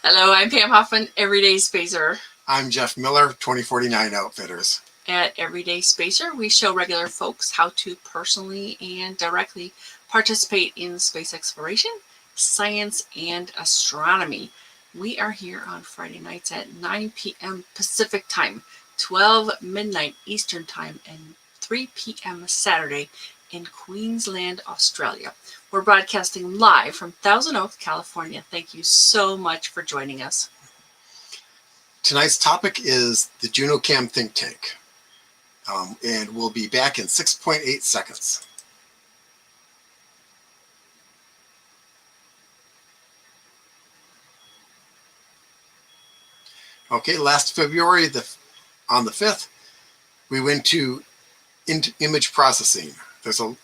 Hello, I'm Pam Hoffman, Everyday Spacer. I'm Jeff Miller, 2049 Outfitters. At Everyday Spacer, we show regular folks how to personally and directly participate in space exploration, science, and astronomy. We are here on Friday nights at 9 p.m. Pacific Time, 12 midnight Eastern Time, and 3 p.m. Saturday in Queensland, Australia. We're broadcasting live from Thousand Oaks, California. Thank you so much for joining us. Tonight's topic is the Junocam think tank, and we'll be back in 6.8 seconds. Okay, last February, on the 5th, we went to image processing. There's a,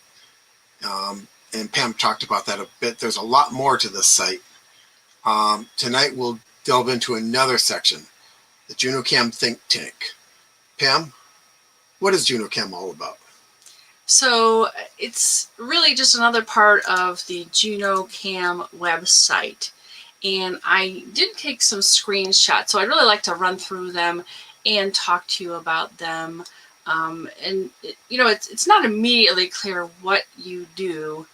and Pam talked about that a bit. There's a lot more to this site. Tonight we'll delve into another section, the Junocam think tank. Pam, what is Junocam all about? So it's really just another part of the Junocam website. And I did take some screenshots, so I'd really like to run through them and talk to you about them. It's not immediately clear what you do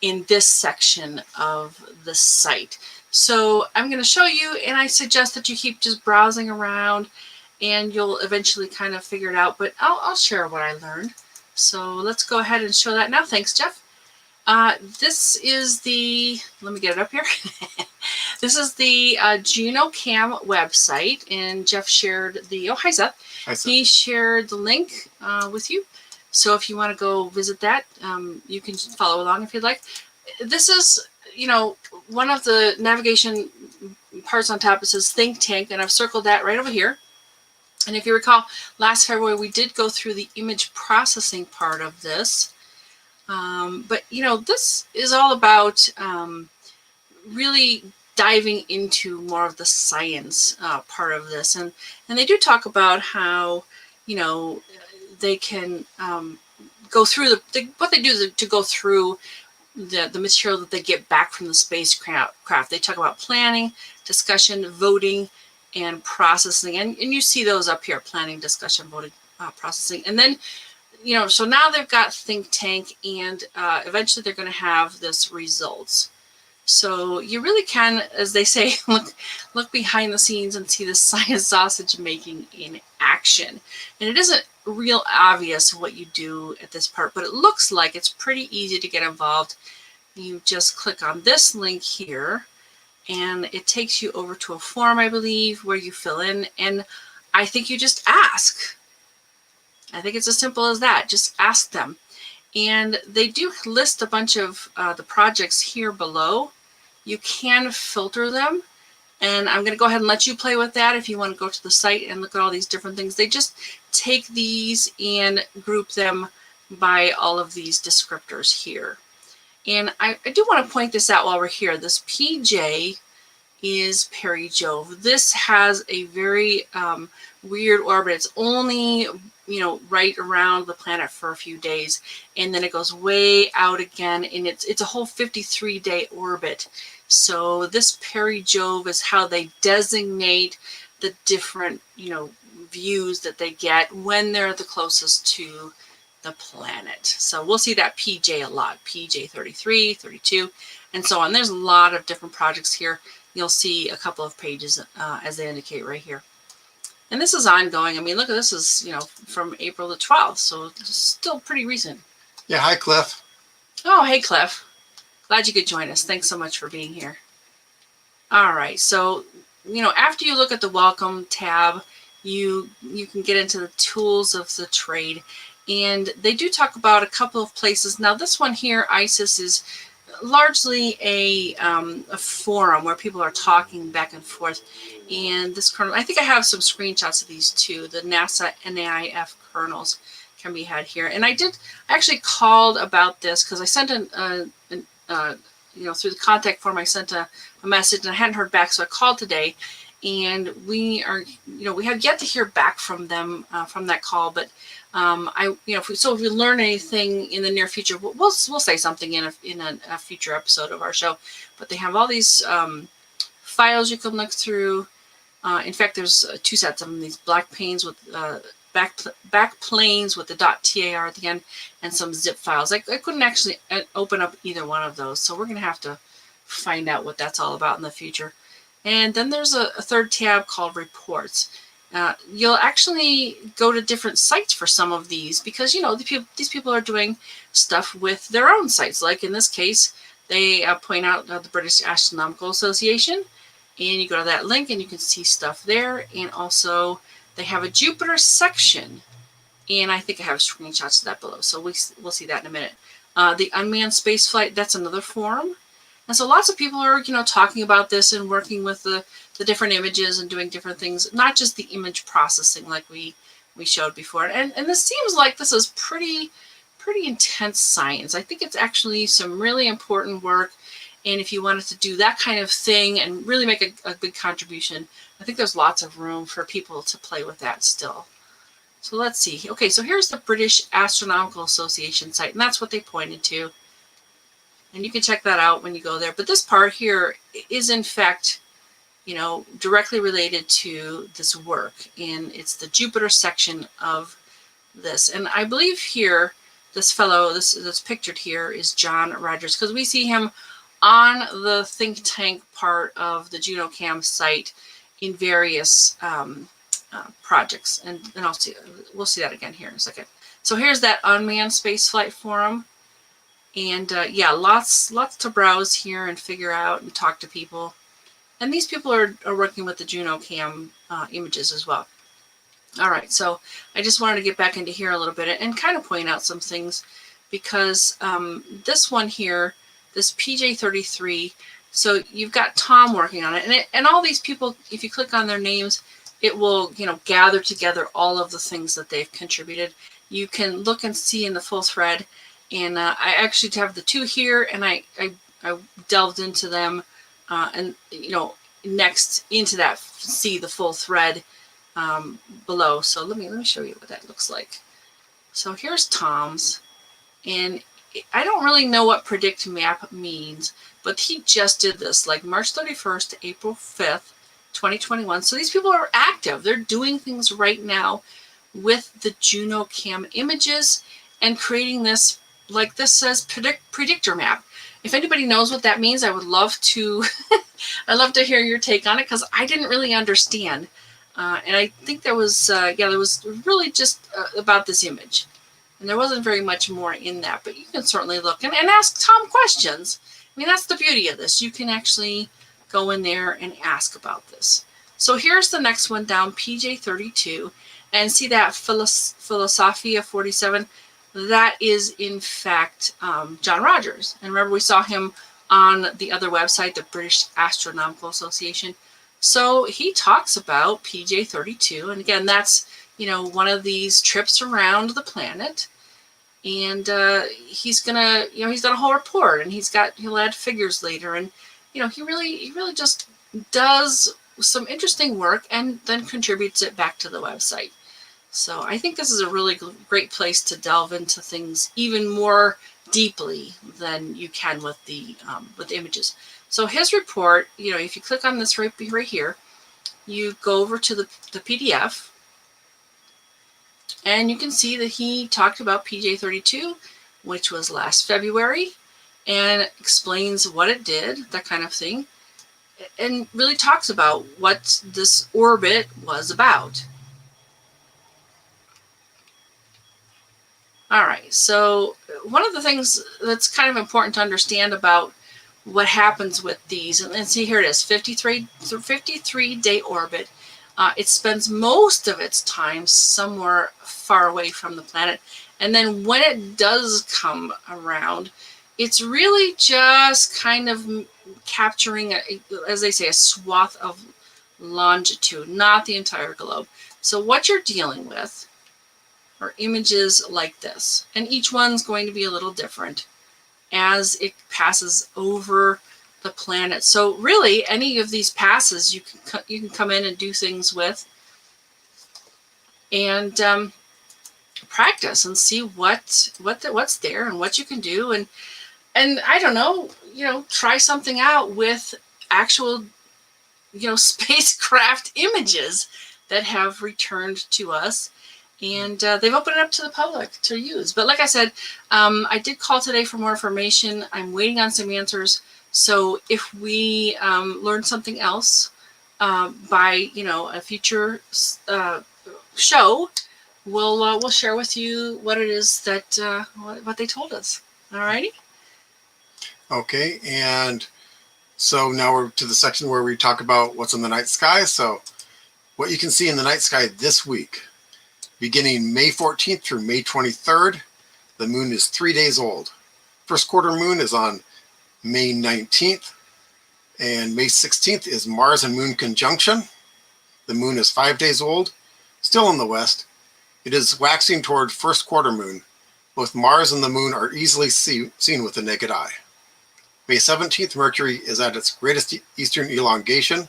in this section of the site. So I'm going to show you, and I suggest that you keep just browsing around and you'll eventually kind of figure it out, but I'll share what I learned. So let's go ahead and show that now. Thanks, Jeff. This is the, let me get it up here. This is the Junocam website, and Jeff shared the, oh, hi Seth. Hi, Seth. He shared the link with you. So if you want to go visit that, you can follow along if you'd like. This is, one of the navigation parts on top. It says think tank, and I've circled that right over here. And if you recall, last February, we did go through the image processing part of this. But this is all about really diving into more of the science part of this. And they do talk about how, they can go through what they do to go through the material that they get back from the spacecraft. They talk about planning, discussion, voting, and processing. And you see those up here: planning, discussion, voting, processing. And then, so now they've got think tank, and eventually they're going to have this results. So you really can, as they say, look behind the scenes and see the science sausage making in action. And it isn't real obvious what you do at this part, but it looks like it's pretty easy to get involved. You just click on this link here, and it takes you over to a form, I believe, where you fill in. And I think you just ask. I think it's as simple as that. Just ask them. And they do list a bunch of the projects here below. You can filter them. And I'm going to go ahead and let you play with that if you want to go to the site and look at all these different things. They just take these and group them by all of these descriptors here. And I do want to point this out while we're here. This PJ is Peri-Jove. This has a very weird orbit. It's only, right around the planet for a few days, and then it goes way out again, and it's a whole 53-day orbit. So this Peri-Jove is how they designate the different, views that they get when they're the closest to the planet. So we'll see that PJ a lot, PJ 33, 32, and so on. There's a lot of different projects here. You'll see a couple of pages as they indicate right here. And this is ongoing. I mean, look at this is, from April the 12th, so it's still pretty recent. Yeah, hi, Cliff. Oh, hey, Cliff. Glad you could join us. Thanks so much for being here. All right, so, after you look at the Welcome tab, you can get into the tools of the trade. And they do talk about a couple of places. Now, this one here, ISIS, is largely a forum where people are talking back and forth. And this kernel, I think I have some screenshots of these too. The NASA NAIF kernels can be had here. And I actually called about this because I sent through the contact form, I sent a message and I hadn't heard back. So I called today, and we have yet to hear back from them from that call. But if we learn anything in the near future, we'll say something in a future episode of our show. But they have all these files you can look through. In fact, there's 2 sets of them, these black planes with back planes with the .tar at the end, and some zip files. I couldn't actually open up either one of those, so we're going to have to find out what that's all about in the future. And then there's a third tab called reports. You'll actually go to different sites for some of these because, you know, these people are doing stuff with their own sites. Like in this case, they point out the British Astronomical Association, and you go to that link and you can see stuff there. And also they have a Jupiter section, and I think I have screenshots of that below, so we'll see that in a minute. The unmanned spaceflight, that's another forum. And so lots of people are, you know, talking about this and working with the different images and doing different things, not just the image processing like we showed before. And this seems like this is pretty intense science. I think it's actually some really important work. And if you wanted to do that kind of thing and really make a big contribution, I think there's lots of room for people to play with that still. So let's see. Okay, so here's the British Astronomical Association site, and that's what they pointed to. And you can check that out when you go there. But this part here is, in fact, you know, directly related to this work. And it's the Jupiter section of this. And I believe here, this fellow, that's pictured here is John Rogers, because we see him on the think tank part of the Junocam site in various projects. And we'll see that again here in a second. So here's that unmanned spaceflight forum. And yeah, lots to browse here and figure out and talk to people. And these people are working with the Junocam images as well. All right, so I just wanted to get back into here a little bit and kind of point out some things, because this one here, this PJ33, so you've got Tom working on it, and all these people, if you click on their names, it will, you know, gather together all of the things that they've contributed. You can look and see in the full thread. And I actually have the 2 here, and I delved into them, and, you know, next into that, see the full thread below. So let me show you what that looks like. So here's Tom's, and I don't really know what predict map means, but he just did this like March 31st to April 5th, 2021. So these people are active. They're doing things right now with the Junocam images and creating this, like this says, predictor map. If anybody knows what that means, I would love to I'd love to hear your take on it, because I didn't really understand. And I think there was there was really just about this image, and there wasn't very much more in that, but you can certainly look and ask Tom questions. I mean, that's the beauty of this. You can actually go in there and ask about this. So here's the next one down, PJ32, and see that Philosophia 47. That is, in fact, John Rogers. And remember, we saw him on the other website, the British Astronomical Association. So he talks about PJ32. And again, that's, you know, one of these trips around the planet. And he's gonna, you know, he's done a whole report, and he'll add figures later. And, you know, he really just does some interesting work and then contributes it back to the website. So I think this is a really great place to delve into things even more deeply than you can with the images. So his report, you know, if you click on this right here, you go over to the PDF, and you can see that he talked about PJ32, which was last February, and explains what it did, that kind of thing, and really talks about what this orbit was about. All right, so one of the things that's kind of important to understand about what happens with these, and see, here it is, 53-day orbit. It spends most of its time somewhere far away from the planet, and then when it does come around, it's really just kind of capturing, as they say, a swath of longitude, not the entire globe. So what you're dealing with are images like this, and each one's going to be a little different as it passes over the planet. So really, any of these passes you can come in and do things with, and practice and see what's there and what you can do, and I don't know, you know, try something out with actual spacecraft images that have returned to us. And they've opened it up to the public to use. But like I said, I did call today for more information. I'm waiting on some answers. So if we learn something else by a future show, we'll share with you what it is that what they told us. Alrighty. Okay, and so now we're to the section where we talk about what's in the night sky. So what you can see in the night sky this week, beginning May 14th through May 23rd, the moon is 3 days old. First quarter moon is on May 19th, and May 16th is Mars and Moon conjunction. The moon is 5 days old, still in the west. It is waxing toward first quarter moon. Both Mars and the moon are easily seen with the naked eye. May 17th, Mercury is at its greatest eastern elongation,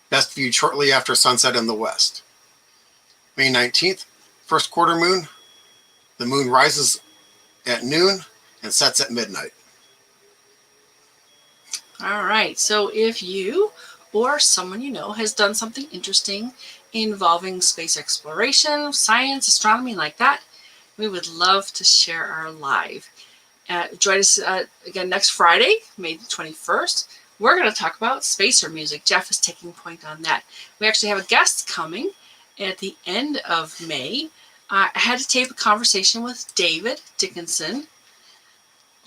best viewed shortly after sunset in the west. May 19th, first quarter moon. The moon rises at noon and sets at midnight. All right. So if you or someone you know has done something interesting involving space exploration, science, astronomy, like that, we would love to share our live. Join us again next Friday, May 21st. We're going to talk about spacer music. Jeff is taking point on that. We actually have a guest coming at the end of May. I had to tape a conversation with David Dickinson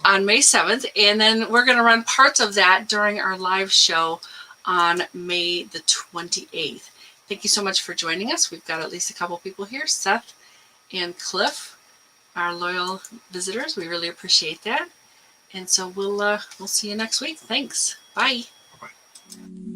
on May 7th, and then we're going to run parts of that during our live show on May the 28th. Thank you so much for joining us. We've got at least a couple people here, Seth and Cliff, our loyal visitors. We really appreciate that. And so we'll see you next week. Thanks. Bye. Bye-bye.